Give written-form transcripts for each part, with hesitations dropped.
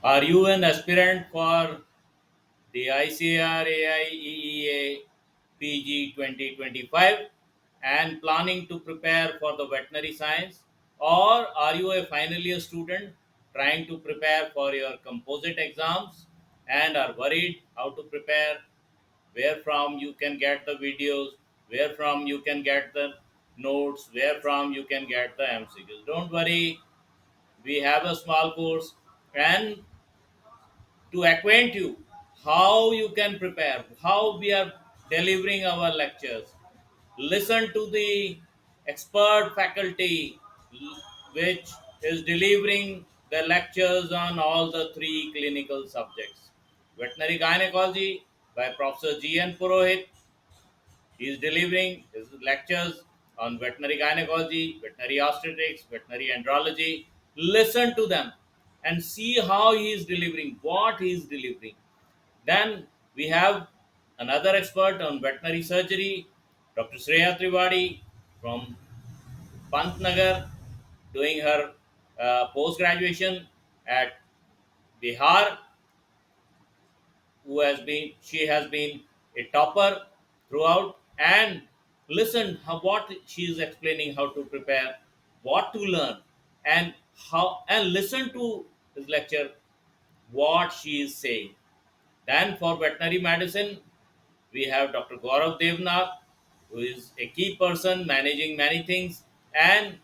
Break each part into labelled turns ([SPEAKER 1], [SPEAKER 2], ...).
[SPEAKER 1] Are you an aspirant for the ICAR AIEEA PG 2025 and planning to prepare for the veterinary science? Or are you a final year student trying to prepare for your composite exams and are worried how to prepare, where from you can get the videos, where from you can get the notes, where from you can get the MCQs? Don't worry, we have a small course and to acquaint you how you can prepare, how we are delivering our lectures. Listen to the expert faculty which is delivering the lectures on all the three clinical subjects. Veterinary gynecology by Professor G.N. Purohit. He is delivering his lectures on veterinary gynecology, veterinary obstetrics, veterinary andrology. Listen to them and see how he is delivering, what he is delivering. Then we have another expert on veterinary surgery, Dr. Shreya Triwadi from Pantnagar, doing her post graduation at Bihar, who has been she has been a topper throughout. And listen how what she is explaining, how to prepare, what to learn, and how, and listen to his lecture, what she is saying. Then for veterinary medicine, we have Dr. Gaurav Devnath, who is a key person managing many things, and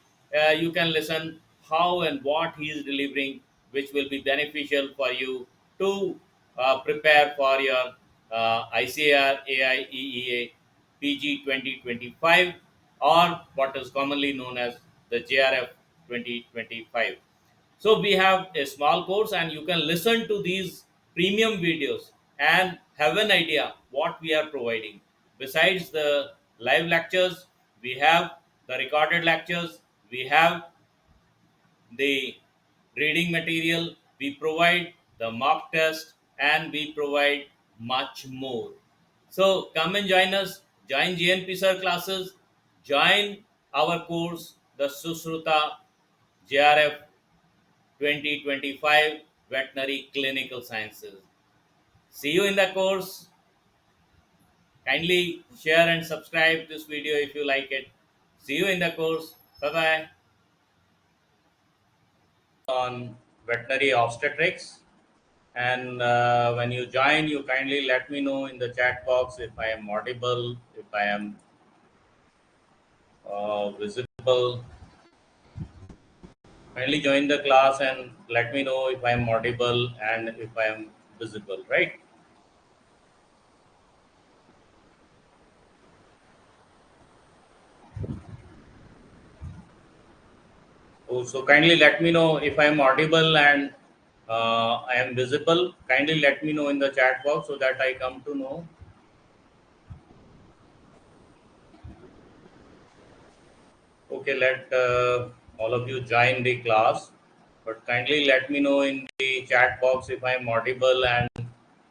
[SPEAKER 1] you can listen how and what he is delivering, which will be beneficial for you to prepare for your ICAR AIEEA PG 2025, or what is commonly known as the JRF 2025. So we have a small course and you can listen to these premium videos and have an idea what we are providing. Besides the live lectures, we have the recorded lectures, we have the reading material, we provide the mock test, and we provide much more. So come and join us, join GNP Sir classes, join our course, the Sushruta JRF 2025 Veterinary Clinical Sciences. See you in the course. Kindly share and subscribe this video if you like it. See you in the course. Bye bye. On veterinary obstetrics. And when you join, you kindly let me know in the chat box if I am audible, if I am visible. Kindly join the class and let me know if I am audible and if I am visible, right? Oh, so kindly let me know if I am audible and I am visible. Kindly let me know in the chat box so that I come to know. Okay, let all of you join the class, but kindly let me know in the chat box if I am audible and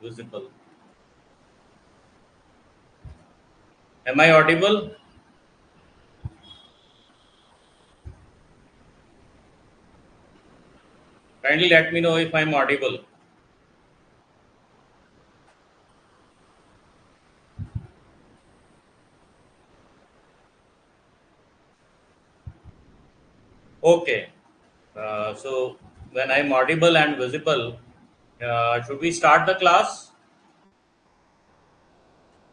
[SPEAKER 1] visible. Am I audible? Kindly let me know if I am audible. Okay. So when I am audible and visible, should we start the class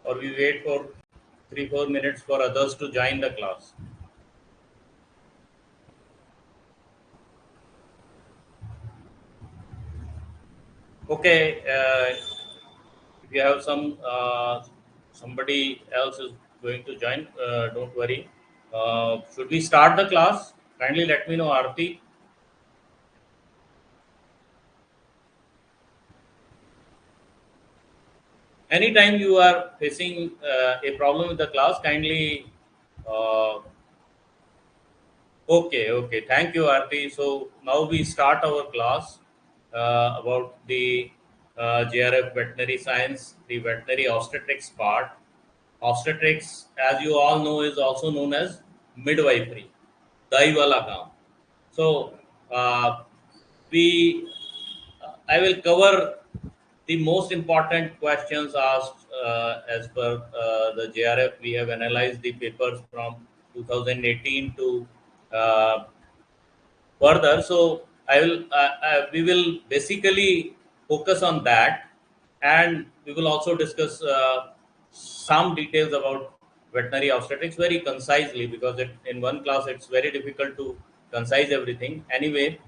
[SPEAKER 1] or we wait for 3 4 minutes for others to join the class? Okay, if you have somebody else is going to join, don't worry. Should we start the class? Kindly let me know, Arti. Anytime you are facing a problem with the class, kindly. Uh, okay, okay. Thank you, Arti. So now we start our class about the JRF Veterinary Science, the veterinary obstetrics part. Obstetrics, as you all know, is also known as midwifery. Dahi wala kaam. So, we I will cover the most important questions asked as per the JRF. We have analyzed the papers from 2018 to uh, further. So we will basically focus on that, and we will also discuss some details about veterinary obstetrics very concisely, because in one class it's very difficult to concise everything. Anyway,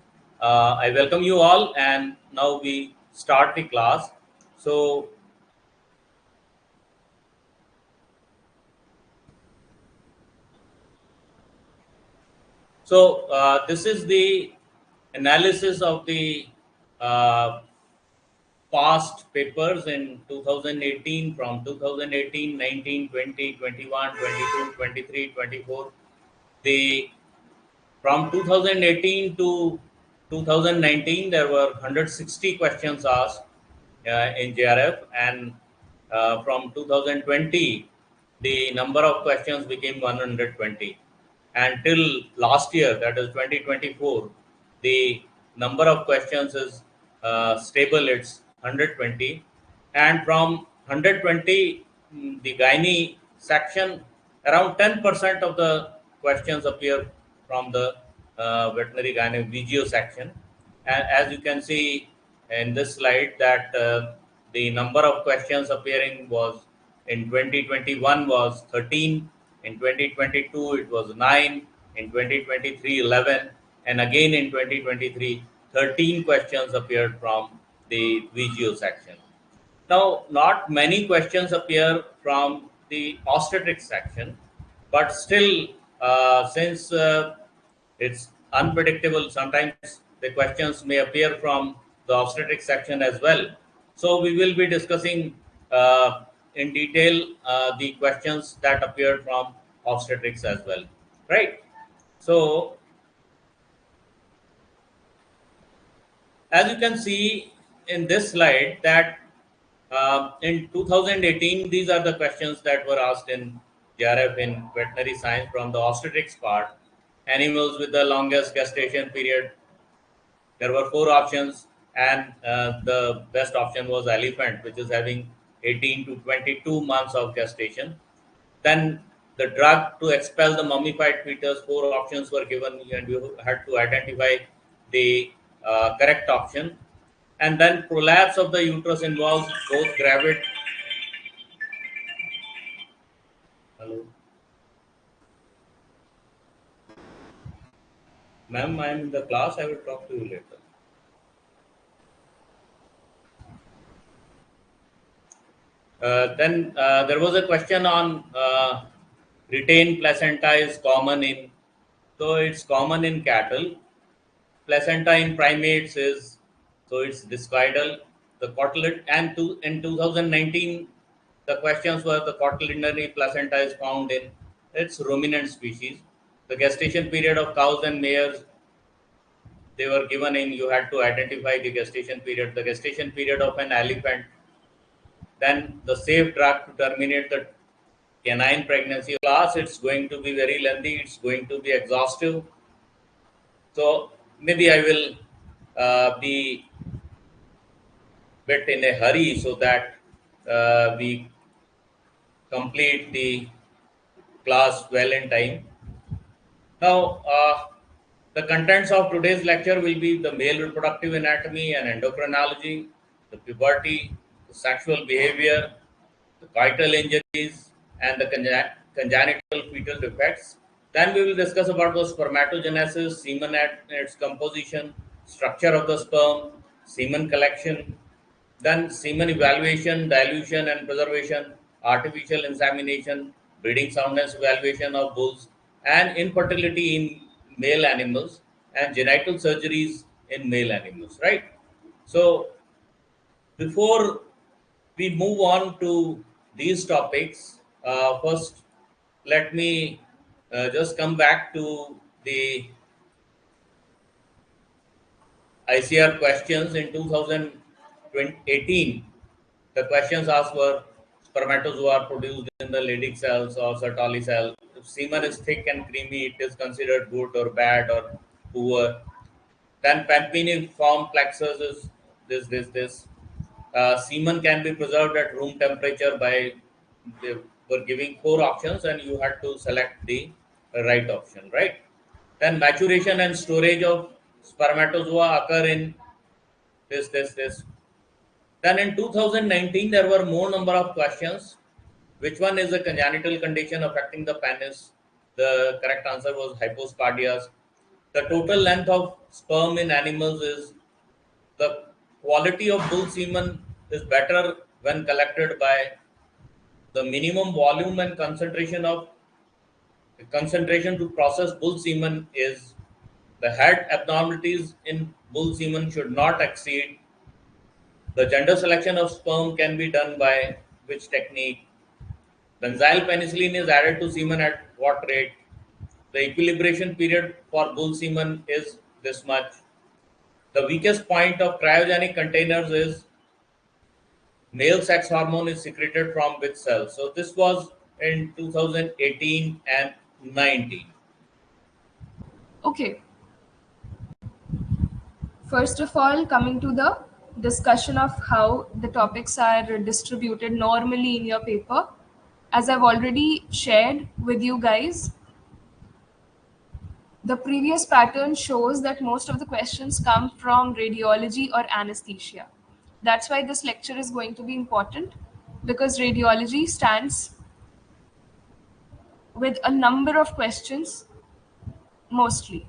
[SPEAKER 1] I welcome you all, and now we start the class. So this is the analysis of the uh, past papers in 2018, from 2018, 19, 20, 21, 22, 23, 24. The From 2018 to 2019, there were 160 questions asked in JRF, and from 2020, the number of questions became 120. Until last year, that is 2024, the number of questions is stable, it's 120. And from 120, the gynae section, around 10% of the questions appear from the veterinary gynae VGO section. And as you can see in this slide, that the number of questions appearing was in 2021 was 13, in 2022 it was 9, in 2023 11, and again in 2023 13 questions appeared from the VGO section. Now, not many questions appear from the obstetrics section, but still, since it's unpredictable, sometimes the questions may appear from the obstetrics section as well. So, we will be discussing in detail the questions that appeared from obstetrics as well, right? So, as you can see in this slide, that in 2018, these are the questions that were asked in JRF in veterinary science from the obstetrics part. Animals with the longest gestation period, there were four options, and the best option was elephant, which is having 18 to 22 months of gestation. Then the drug to expel the mummified fetus, four options were given, and you had to identify the correct option. And then prolapse of the uterus involves both gravid. Hello, ma'am, I am in the class. I will talk to you later. Then there was a question on retained placenta is common in, so it's common in cattle. Placenta in primates is, so it's discoidal. The cotyledon, and in 2019, the questions were the cotyledonary placenta is found in its ruminant species. The gestation period of cows and mares, they were given in, you had to identify the gestation period. The gestation period of an elephant, then the safe drug to terminate the canine pregnancy. Class, it's going to be very lengthy, it's going to be exhaustive. So maybe I will be bit in a hurry so that we complete the class well in time. Now, the contents of today's lecture will be the male reproductive anatomy and endocrinology, the puberty, the sexual behavior, the coital injuries, and the congenital fetal defects. Then we will discuss about the spermatogenesis, semen and its composition, structure of the sperm, semen collection, then semen evaluation, dilution and preservation, artificial insemination, breeding soundness evaluation of bulls, and infertility in male animals, and genital surgeries in male animals, right? So before we move on to these topics, first let me just come back to the ICR questions in 2018. The questions asked were spermatozoa produced in the Leydig cells or Sertoli cell. If semen is thick and creamy, it is considered good or bad or poor. Then pampiniform plexus is this. Semen can be preserved at room temperature by, they were giving four options and you had to select the right option, right? Then maturation and storage of spermatozoa occur in this. Then in 2019, there were more number of questions. Which one is a congenital condition affecting the penis? The correct answer was hyposcardias. The total length of sperm in animals is, the quality of bull semen is better when collected by the minimum volume and concentration to process bull semen is, the head abnormalities in bull semen should not exceed. The gender selection of sperm can be done by which technique? Benzyl penicillin is added to semen at what rate? The equilibration period for bull semen is this much. The weakest point of cryogenic containers is, male sex hormone is secreted from which cell? So this was in 2018 and 19.
[SPEAKER 2] Okay, first of all, coming to the discussion of how the topics are distributed normally in your paper, as I've already shared with you guys, the previous pattern shows that most of the questions come from radiology or anesthesia. That's why this lecture is going to be important, because radiology stands with a number of questions mostly.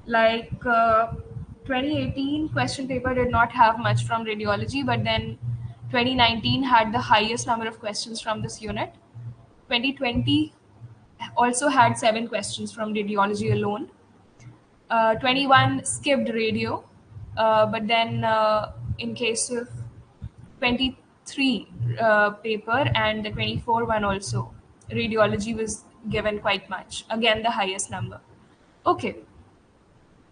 [SPEAKER 2] Like 2018 question paper did not have much from radiology, but then 2019 had the highest number of questions from this unit. 2020 also had 7 questions from radiology alone. 21 skipped radio, but then in case of 23 paper and the 24 one also, radiology was given quite much, again the highest number. Okay,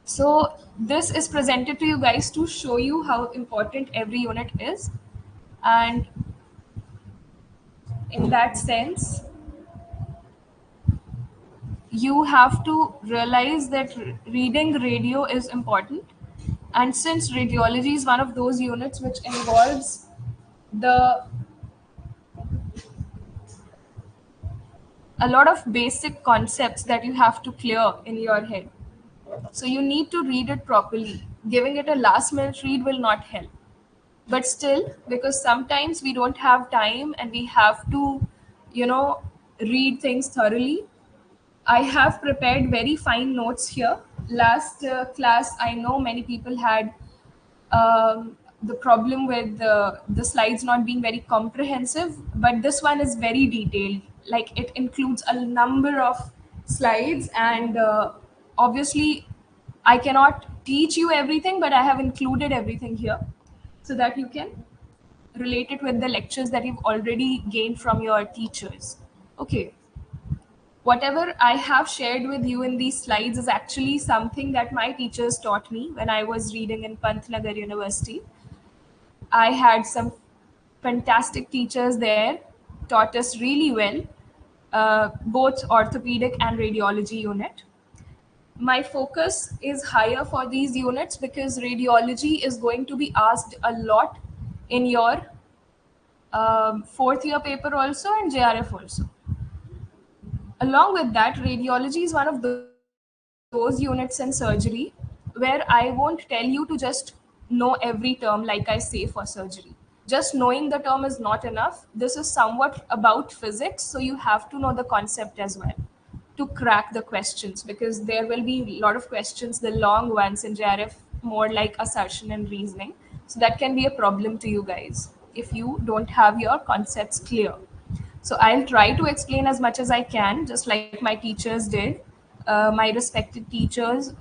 [SPEAKER 2] so this is presented to you guys to show you how important every unit is, and in that sense you have to realize that reading radio is important. And since radiology is one of those units which involves the a lot of basic concepts that you have to clear in your head, so you need to read it properly. Giving it a last minute read will not help, but still, because sometimes we don't have time and we have to, you know, read things thoroughly, I have prepared very fine notes here. Last class, I know many people had the problem with the slides not being very comprehensive, but this one is very detailed. Like, it includes a number of slides, and obviously, I cannot teach you everything, but I have included everything here so that you can relate it with the lectures that you've already gained from your teachers. Okay, whatever I have shared with you in these slides is actually something that my teachers taught me when I was reading in Pantnagar University. I had some fantastic teachers there, taught us really well, both orthopedic and radiology unit. My focus is higher for these units because radiology is going to be asked a lot in your fourth year paper also and JRF also. Along with that, radiology is one of those units in surgery where I won't tell you to just know every term like I say for surgery. Just knowing the term is not enough. This is somewhat about physics, so you have to know the concept as well to crack the questions, because there will be a lot of questions, the long ones in JRF, more like assertion and reasoning. So that can be a problem to you guys if you don't have your concepts clear. So I'll try to explain as much as I can, just like my teachers did. My respected teachers,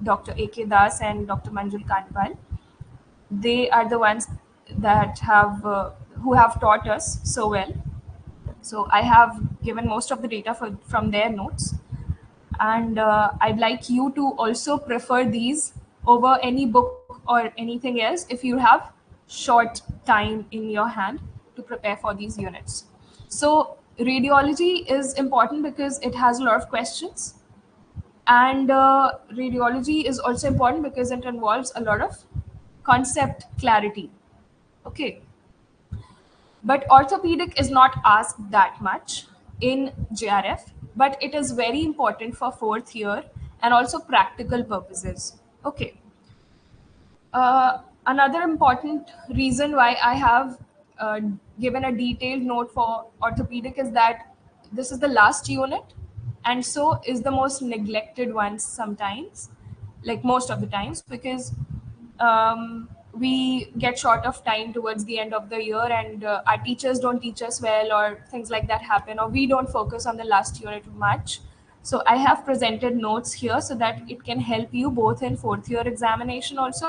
[SPEAKER 2] Dr. A.K. Das and Dr. Manjul Kandpal, they are the ones that have who have taught us so well. So I have given most of the data from their notes, and I'd like you to also prefer these over any book or anything else if you have short time in your hand to prepare for these units. So radiology is important because it has a lot of questions, and radiology is also important because it involves a lot of concept clarity. Okay, but orthopedic is not asked that much in JRF, but it is very important for fourth year and also practical purposes. Okay. Another important reason why I have given a detailed note for orthopedic is that this is the last unit, and so is the most neglected one sometimes, like most of the times, because we get short of time towards the end of the year, and our teachers don't teach us well, or things like that happen, or we don't focus on the last unit much. So I have presented notes here so that it can help you both in fourth year examination also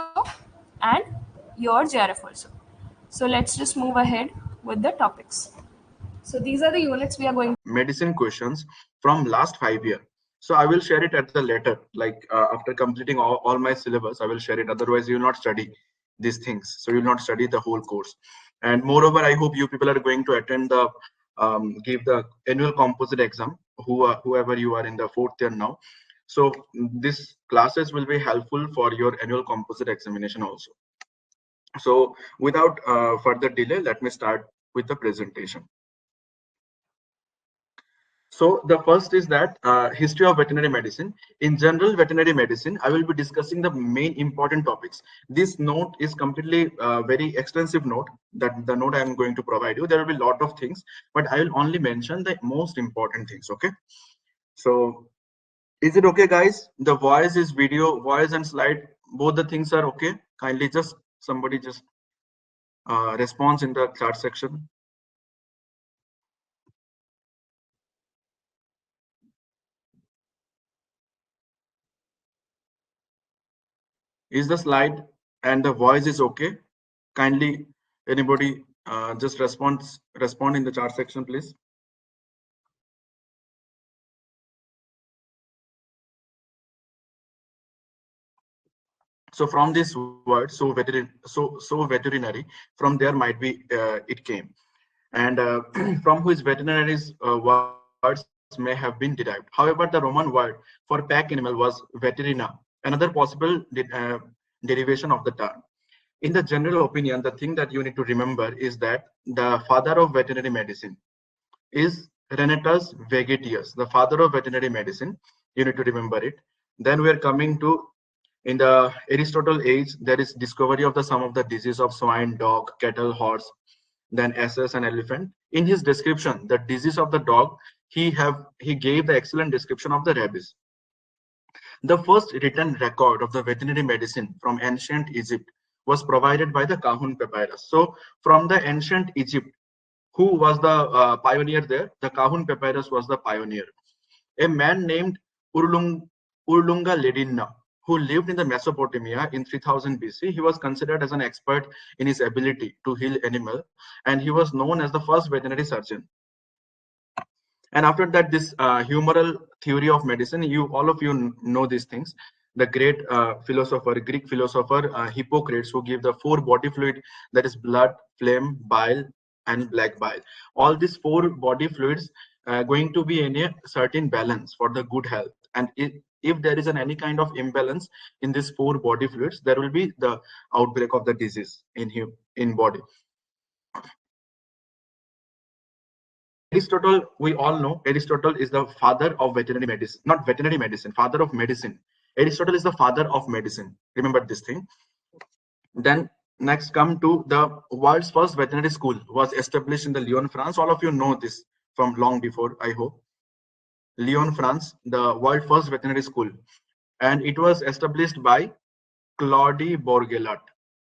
[SPEAKER 2] and your JRF also. So let's just move ahead with the topics. So these are the units we are going.
[SPEAKER 3] Medicine questions from last 5 years. So I will share it at the later, like after completing all my syllabus, I will share it. Otherwise, you will not study these things. So you will not study the whole course. And moreover, I hope you people are going to attend the give the annual composite exam. Whoever you are in the fourth year now. So these classes will be helpful for your annual composite examination also. So without further delay, let me start with the presentation. So the first is that history of veterinary medicine. In general veterinary medicine, I will be discussing the main important topics. This note is completely very extensive note, that the note I am going to provide you. There will be a lot of things, but I will only mention the most important things. Okay. So is it okay, guys? The voice is video, voice and slide, both the things are okay. Kindly just somebody just response in the chat section. Is the slide and the voice is okay? Kindly anybody just respond in the chat section, please. So from this word, veterinary, from there might be it came, and from which veterinaries words may have been derived. However, the Roman word for pack animal was veterina, another possible derivation of the term. In the general opinion, the thing that you need to remember is that the father of veterinary medicine is Renatus Vegetius, the father of veterinary medicine. You need to remember it. Then we are coming to, in the Aristotle age, there is discovery of the some of the disease of swine, dog, cattle, horse, then asses and elephant. In his description, the disease of the dog, he gave the excellent description of the rabies. The first written record of the veterinary medicine from ancient Egypt was provided by the Kahun papyrus. So from the ancient Egypt, who was the pioneer there? The Kahun papyrus was the pioneer. A man named Urlunga Ledinna, who lived in the Mesopotamia in 3000 BC. He was considered as an expert in his ability to heal animal, and he was known as the first veterinary surgeon. And after that, this humoral theory of medicine, you all of you know these things. The great philosopher, Greek philosopher Hippocrates, who gave the four body fluid, that is blood, phlegm, bile and black bile. All these four body fluids going to be in a certain balance for the good health. And if there is any kind of imbalance in these four body fluids, there will be the outbreak of the disease in body. Aristotle, we all know Aristotle is the father of veterinary medicine, not veterinary medicine, father of medicine. Aristotle is the father of medicine. Remember this thing. Then next come to the world's first veterinary school was established in the Lyon, France. All of you know this from long before, I hope. Lyon, France, the world first veterinary school. And it was established by Claude Bourgelat.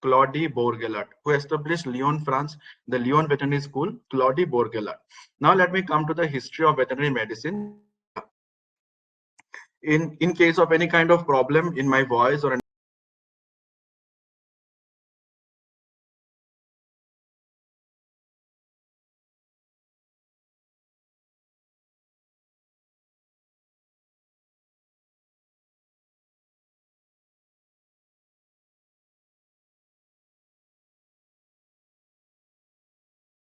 [SPEAKER 3] Claude Bourgelat, who established Lyon, France, the Lyon Veterinary School, Claude Bourgelat. Now let me come to the history of veterinary medicine. In case of any kind of problem in my voice or